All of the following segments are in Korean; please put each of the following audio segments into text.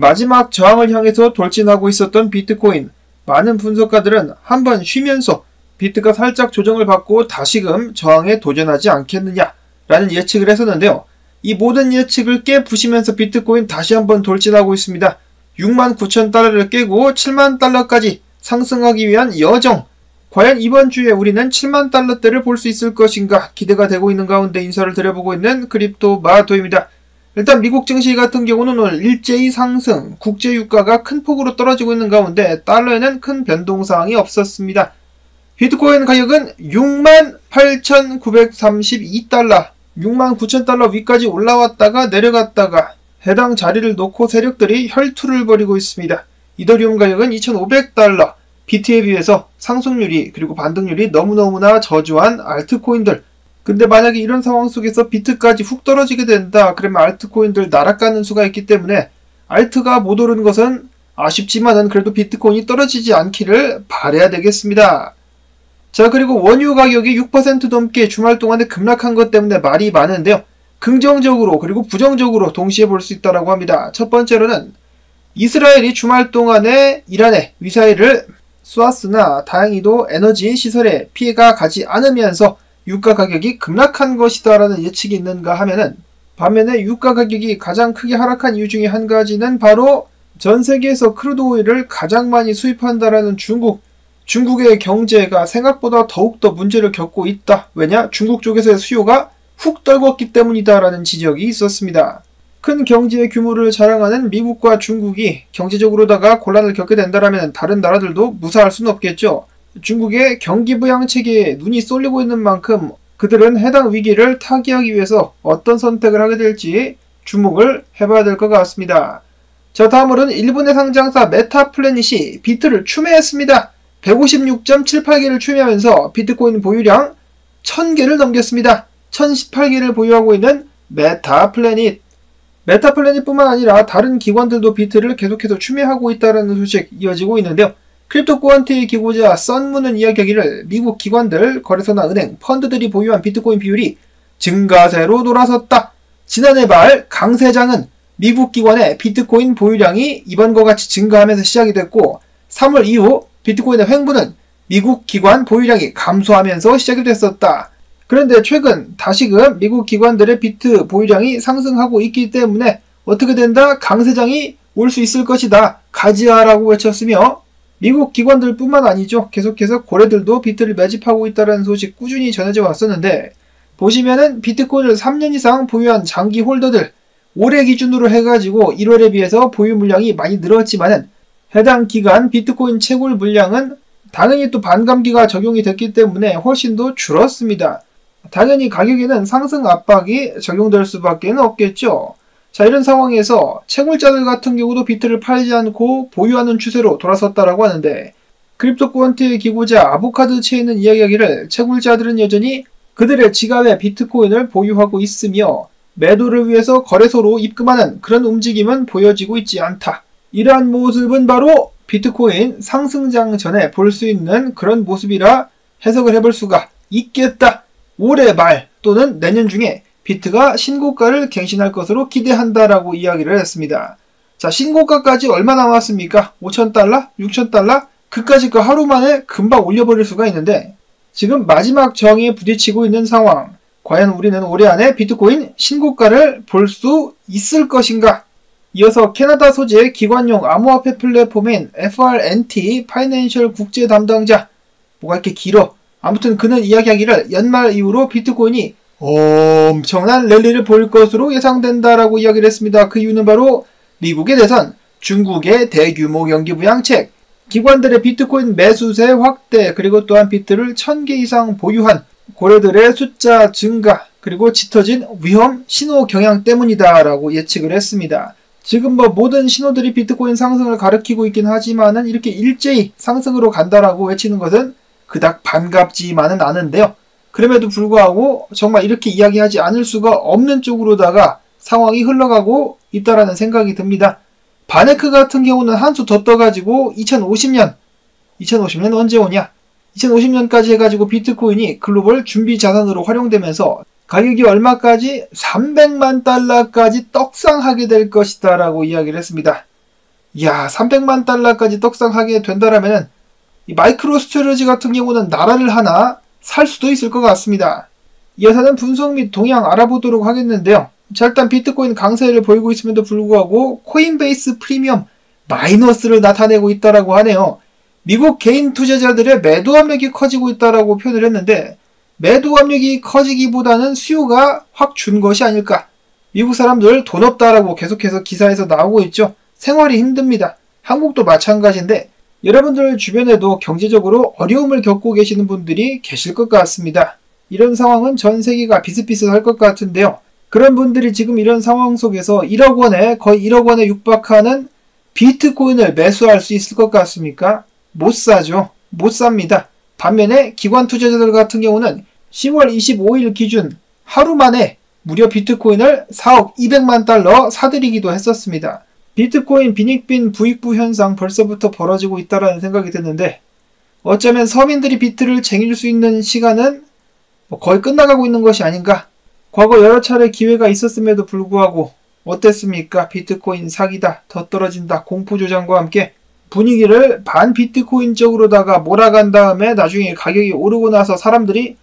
마지막 저항을 향해서 돌진하고 있었던 비트코인. 많은 분석가들은 한번 쉬면서 비트가 살짝 조정을 받고 다시금 저항에 도전하지 않겠느냐라는 예측을 했었는데요. 이 모든 예측을 깨부시면서 비트코인 다시 한번 돌진하고 있습니다. 69,000달러를 깨고 7만 달러까지 상승하기 위한 여정. 과연 이번 주에 우리는 7만 달러대를 볼 수 있을 것인가 기대가 되고 있는 가운데 인사를 드려보고 있는 크립토 마토입니다. 일단 미국 증시 같은 경우는 오늘 일제히 상승, 국제 유가가 큰 폭으로 떨어지고 있는 가운데 달러에는 큰 변동사항이 없었습니다. 비트코인 가격은 68,932달러, 69,000달러 위까지 올라왔다가 내려갔다가 해당 자리를 놓고 세력들이 혈투를 벌이고 있습니다. 이더리움 가격은 2,500달러, 비트에 비해서 상승률이 그리고 반등률이 너무너무나 저조한 알트코인들. 근데 만약에 이런 상황 속에서 비트까지 훅 떨어지게 된다 그러면 알트코인들 날아가는 수가 있기 때문에 알트가 못 오르는 것은 아쉽지만은 그래도 비트코인이 떨어지지 않기를 바라야 되겠습니다. 자, 그리고 원유 가격이 6% 넘게 주말 동안에 급락한 것 때문에 말이 많은데요. 긍정적으로 그리고 부정적으로 동시에 볼 수 있다고 합니다. 첫 번째로는 이스라엘이 주말 동안에 이란에 미사일을 쏘았으나 다행히도 에너지 시설에 피해가 가지 않으면서 유가 가격이 급락한 것이다 라는 예측이 있는가 하면은 반면에 유가 가격이 가장 크게 하락한 이유 중에 한 가지는 바로 전 세계에서 크루드 오일을 가장 많이 수입한다라는 중국의 경제가 생각보다 더욱더 문제를 겪고 있다. 왜냐? 중국 쪽에서의 수요가 훅 떨궜기 때문이다 라는 지적이 있었습니다. 큰 경제의 규모를 자랑하는 미국과 중국이 경제적으로다가 곤란을 겪게 된다면 다른 나라들도 무사할 수는 없겠죠. 중국의 경기부양 체계에 눈이 쏠리고 있는 만큼 그들은 해당 위기를 타개하기 위해서 어떤 선택을 하게 될지 주목을 해봐야 될 것 같습니다. 자, 다음으로는 일본의 상장사 메타플래닛이 비트를 추매했습니다. 156.78개를 추매하면서 비트코인 보유량 1000개를 넘겼습니다. 1018개를 보유하고 있는 메타플래닛. 메타플래닛뿐만 아니라 다른 기관들도 비트를 계속해서 추매하고 있다는 소식 이어지고 있는데요. 크립토 코안티의 기고자 썬문은 이야기하기를 미국 기관들, 거래소나 은행, 펀드들이 보유한 비트코인 비율이 증가세로 돌아섰다. 지난해 말 강세장은 미국 기관의 비트코인 보유량이 이번과 같이 증가하면서 시작이 됐고 3월 이후 비트코인의 횡보는 미국 기관 보유량이 감소하면서 시작이 됐었다. 그런데 최근 다시금 미국 기관들의 비트 보유량이 상승하고 있기 때문에 어떻게 된다? 강세장이 올 수 있을 것이다. 가지하라고 외쳤으며 미국 기관들 뿐만 아니죠. 계속해서 고래들도 비트를 매집하고 있다는 소식 꾸준히 전해져 왔었는데 보시면은 비트코인을 3년 이상 보유한 장기 홀더들 올해 기준으로 해가지고 1월에 비해서 보유 물량이 많이 늘었지만은 해당 기간 비트코인 채굴 물량은 당연히 또 반감기가 적용이 됐기 때문에 훨씬 더 줄었습니다. 당연히 가격에는 상승 압박이 적용될 수밖에 없겠죠. 자, 이런 상황에서 채굴자들 같은 경우도 비트를 팔지 않고 보유하는 추세로 돌아섰다라고 하는데 크립토 코안티의 기고자 아보카드 체인은 이야기하기를 채굴자들은 여전히 그들의 지갑에 비트코인을 보유하고 있으며 매도를 위해서 거래소로 입금하는 그런 움직임은 보여지고 있지 않다. 이러한 모습은 바로 비트코인 상승장 전에 볼 수 있는 그런 모습이라 해석을 해볼 수가 있겠다. 올해 말 또는 내년 중에 비트가 신고가를 갱신할 것으로 기대한다라고 이야기를 했습니다. 자, 신고가까지 얼마 남았습니까? 5,000달러? 6,000달러? 그까짓 거 하루 만에 금방 올려버릴 수가 있는데 지금 마지막 저항에 부딪히고 있는 상황. 과연 우리는 올해 안에 비트코인 신고가를 볼 수 있을 것인가? 이어서 캐나다 소재 기관용 암호화폐 플랫폼인 FRNT 파이낸셜 국제 담당자 뭐가 이렇게 길어. 아무튼 그는 이야기하기를 연말 이후로 비트코인이 엄청난 랠리를 보일 것으로 예상된다라고 이야기를 했습니다. 그 이유는 바로 미국의 대선, 중국의 대규모 경기 부양책, 기관들의 비트코인 매수세 확대, 그리고 또한 비트를 1000개 이상 보유한 고래들의 숫자 증가, 그리고 짙어진 위험 신호 경향 때문이다라고 예측을 했습니다. 지금 모든 신호들이 비트코인 상승을 가리키고 있긴 하지만은 이렇게 일제히 상승으로 간다라고 외치는 것은 그닥 반갑지만은 않은데요. 그럼에도 불구하고 정말 이렇게 이야기하지 않을 수가 없는 쪽으로다가 상황이 흘러가고 있다라는 생각이 듭니다. 바네크 같은 경우는 한 수 더 떠가지고 2050년 언제 오냐? 2050년까지 해가지고 비트코인이 글로벌 준비 자산으로 활용되면서 가격이 얼마까지? 300만 달러까지 떡상하게 될 것이다 라고 이야기를 했습니다. 이야, 300만 달러까지 떡상하게 된다라면 이 마이크로스트레지 같은 경우는 나라를 하나 살 수도 있을 것 같습니다. 이어서는 분석 및 동향 알아보도록 하겠는데요. 자, 일단 비트코인 강세를 보이고 있음에도 불구하고 코인베이스 프리미엄 마이너스를 나타내고 있다라고 하네요. 미국 개인 투자자들의 매도 압력이 커지고 있다라고 표현을 했는데, 매도 압력이 커지기보다는 수요가 확 준 것이 아닐까. 미국 사람들 돈 없다라고 계속해서 기사에서 나오고 있죠. 생활이 힘듭니다. 한국도 마찬가지인데 여러분들 주변에도 경제적으로 어려움을 겪고 계시는 분들이 계실 것 같습니다. 이런 상황은 전 세계가 비슷비슷할 것 같은데요. 그런 분들이 지금 이런 상황 속에서 1억 원에 거의 1억 원에 육박하는 비트코인을 매수할 수 있을 것 같습니까? 못 사죠. 못 삽니다. 반면에 기관 투자자들 같은 경우는 10월 25일 기준 하루 만에 무려 비트코인을 4억 200만 달러 사들이기도 했었습니다. 비트코인 빈익빈 부익부 현상 벌써부터 벌어지고 있다라는 생각이 드는데, 어쩌면 서민들이 비트를 쟁일 수 있는 시간은 거의 끝나가고 있는 것이 아닌가. 과거 여러 차례 기회가 있었음에도 불구하고 어땠습니까? 비트코인 사기다, 더 떨어진다, 공포조장과 함께 분위기를 반 비트코인적으로다가 몰아간 다음에 나중에 가격이 오르고 나서 사람들이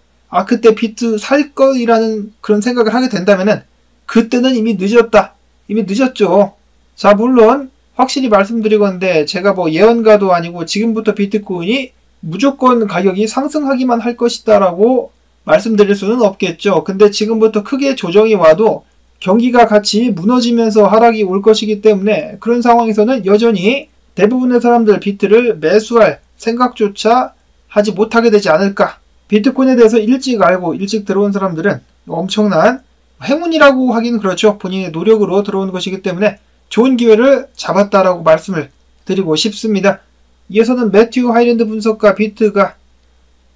그때 비트 살 거이라는 그런 생각을 하게 된다면은 그때는 이미 늦었다. 이미 늦었죠. 자, 물론 확실히 말씀드리건데 제가 예언가도 아니고 지금부터 비트코인이 무조건 가격이 상승하기만 할 것이다 라고 말씀드릴 수는 없겠죠. 근데 지금부터 크게 조정이 와도 경기가 같이 무너지면서 하락이 올 것이기 때문에 그런 상황에서는 여전히 대부분의 사람들 비트를 매수할 생각조차 하지 못하게 되지 않을까. 비트코인에 대해서 일찍 알고 일찍 들어온 사람들은 엄청난 행운이라고 하긴 그렇죠. 본인의 노력으로 들어온 것이기 때문에 좋은 기회를 잡았다라고 말씀을 드리고 싶습니다. 이어서는 매튜 하이랜드 분석가 비트가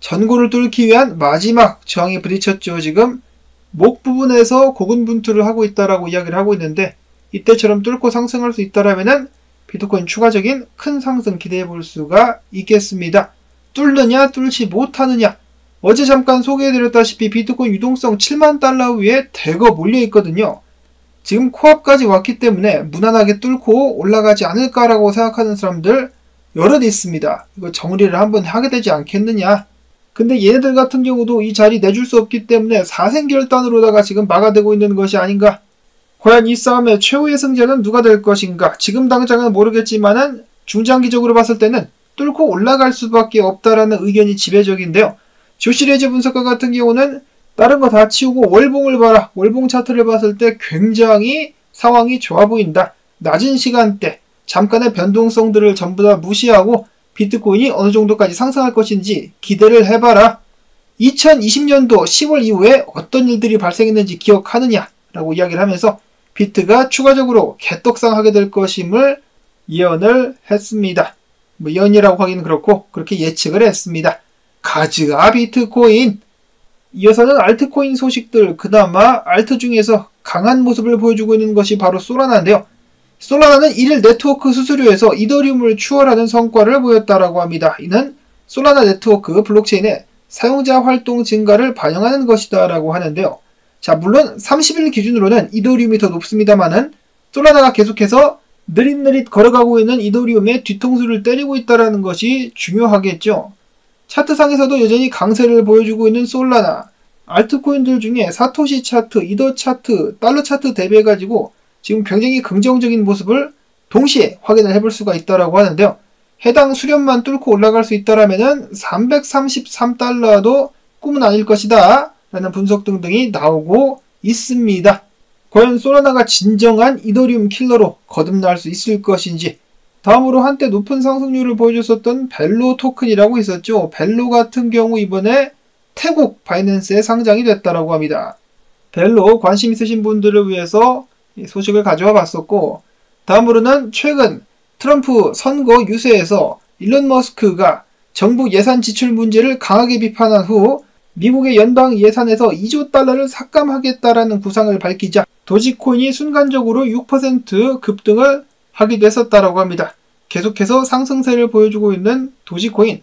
전고를 뚫기 위한 마지막 저항에 부딪혔죠. 지금 목 부분에서 고군분투를 하고 있다라고 이야기를 하고 있는데, 이때처럼 뚫고 상승할 수 있다라면은 비트코인 추가적인 큰 상승 기대해 볼 수가 있겠습니다. 뚫느냐 뚫지 못하느냐. 어제 잠깐 소개해드렸다시피 비트코인 유동성 7만 달러 위에 대거 몰려있거든요. 지금 코앞까지 왔기 때문에 무난하게 뚫고 올라가지 않을까라고 생각하는 사람들 여럿 있습니다. 이거 정리를 한번 하게 되지 않겠느냐. 근데 얘네들 같은 경우도 이 자리 내줄 수 없기 때문에 사생결단으로다가 지금 막아대고 있는 것이 아닌가. 과연 이 싸움의 최후의 승자는 누가 될 것인가. 지금 당장은 모르겠지만은 중장기적으로 봤을 때는 뚫고 올라갈 수밖에 없다라는 의견이 지배적인데요. 조시레즈 분석가 같은 경우는 다른 거 다 치우고 월봉을 봐라. 월봉 차트를 봤을 때 굉장히 상황이 좋아 보인다. 낮은 시간대 잠깐의 변동성들을 전부 다 무시하고 비트코인이 어느 정도까지 상승할 것인지 기대를 해봐라. 2020년도 10월 이후에 어떤 일들이 발생했는지 기억하느냐 라고 이야기를 하면서 비트가 추가적으로 개떡상하게 될 것임을 예언을 했습니다. 예언이라고 하기는 그렇고 그렇게 예측을 했습니다. 가즈아 비트코인. 이어서는 알트코인 소식들. 그나마 알트 중에서 강한 모습을 보여주고 있는 것이 바로 솔라나인데요. 솔라나는 1일 네트워크 수수료에서 이더리움을 추월하는 성과를 보였다라고 합니다. 이는 솔라나 네트워크 블록체인의 사용자 활동 증가를 반영하는 것이다 라고 하는데요. 자, 물론 30일 기준으로는 이더리움이 더 높습니다만은 솔라나가 계속해서 느릿느릿 걸어가고 있는 이더리움의 뒤통수를 때리고 있다는 것이 중요하겠죠. 차트상에서도 여전히 강세를 보여주고 있는 솔라나. 알트코인들 중에 사토시 차트, 이더 차트, 달러 차트 대비해가지고 지금 굉장히 긍정적인 모습을 동시에 확인을 해볼 수가 있다라고 하는데요. 해당 수렴만 뚫고 올라갈 수 있다라면은 333달러도 꿈은 아닐 것이다 라는 분석 등등이 나오고 있습니다. 과연 솔라나가 진정한 이더리움 킬러로 거듭날 수 있을 것인지. 다음으로 한때 높은 상승률을 보여줬었던 벨로 토큰이라고 있었죠. 벨로 같은 경우 이번에 태국 바이낸스에 상장이 됐다라고 합니다. 벨로 관심 있으신 분들을 위해서 소식을 가져와 봤었고, 다음으로는 최근 트럼프 선거 유세에서 일론 머스크가 정부 예산 지출 문제를 강하게 비판한 후 미국의 연방 예산에서 2조 달러를 삭감하겠다라는 구상을 밝히자 도지코인이 순간적으로 6% 급등을 하기도 했었다라고 합니다. 계속해서 상승세를 보여주고 있는 도지코인.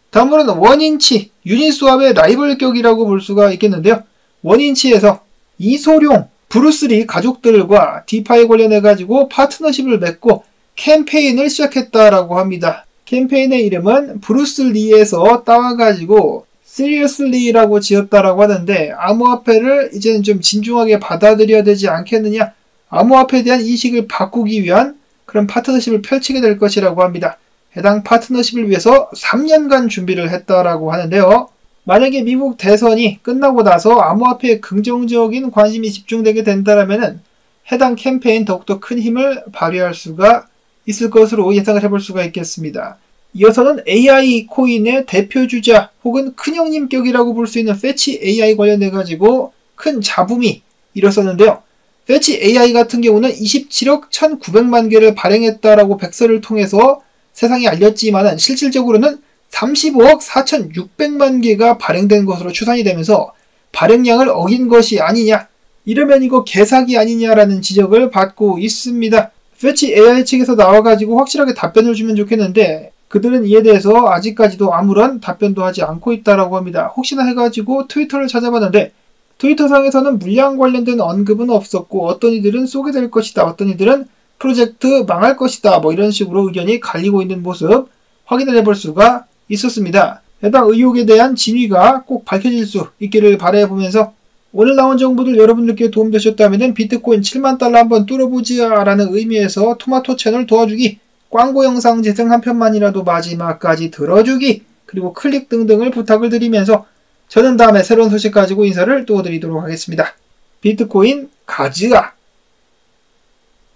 다음으로는 원인치, 유니스왑의 라이벌격이라고 볼 수가 있겠는데요. 원인치에서 이소룡, 브루스리 가족들과 디파이 관련해가지고 파트너십을 맺고 캠페인을 시작했다라고 합니다. 캠페인의 이름은 브루스 리에서 따와가지고 Seriously라고 지었다라고 하는데, 암호화폐를 이제는 좀 진중하게 받아들여야 되지 않겠느냐, 암호화폐에 대한 인식을 바꾸기 위한 그런 파트너십을 펼치게 될 것이라고 합니다. 해당 파트너십을 위해서 3년간 준비를 했다라고 하는데요. 만약에 미국 대선이 끝나고 나서 암호화폐에 긍정적인 관심이 집중되게 된다면 해당 캠페인 더욱더 큰 힘을 발휘할 수가 있을 것으로 예상을 해볼 수가 있겠습니다. 이어서는 AI 코인의 대표주자 혹은 큰형님격이라고 볼 수 있는 패치 AI 관련해 가지고 큰 잡음이 일었었는데요. 패치 AI 같은 경우는 27억 1,900만 개를 발행했다라고 백서를 통해서 세상에 알렸지만은 실질적으로는 35억 4,600만 개가 발행된 것으로 추산이 되면서 발행량을 어긴 것이 아니냐, 이러면 이거 개사기 아니냐라는 지적을 받고 있습니다. 패치 AI 측에서 나와가지고 확실하게 답변을 주면 좋겠는데 그들은 이에 대해서 아직까지도 아무런 답변도 하지 않고 있다라고 합니다. 혹시나 해가지고 트위터를 찾아봤는데 트위터상에서는 물량 관련된 언급은 없었고, 어떤 이들은 쏘게 될 것이다, 어떤 이들은 프로젝트 망할 것이다, 뭐 이런 식으로 의견이 갈리고 있는 모습 확인을 해볼 수가 있었습니다. 해당 의혹에 대한 진위가 꼭 밝혀질 수 있기를 바라보면서 오늘 나온 정보들 여러분들께 도움되셨다면 비트코인 7만 달러 한번 뚫어보자 라는 의미에서 토마토 채널 도와주기, 광고 영상 재생 한 편만이라도 마지막까지 들어주기, 그리고 클릭 등등을 부탁을 드리면서 저는 다음에 새로운 소식 가지고 인사를 또 드리도록 하겠습니다. 비트코인 가즈아.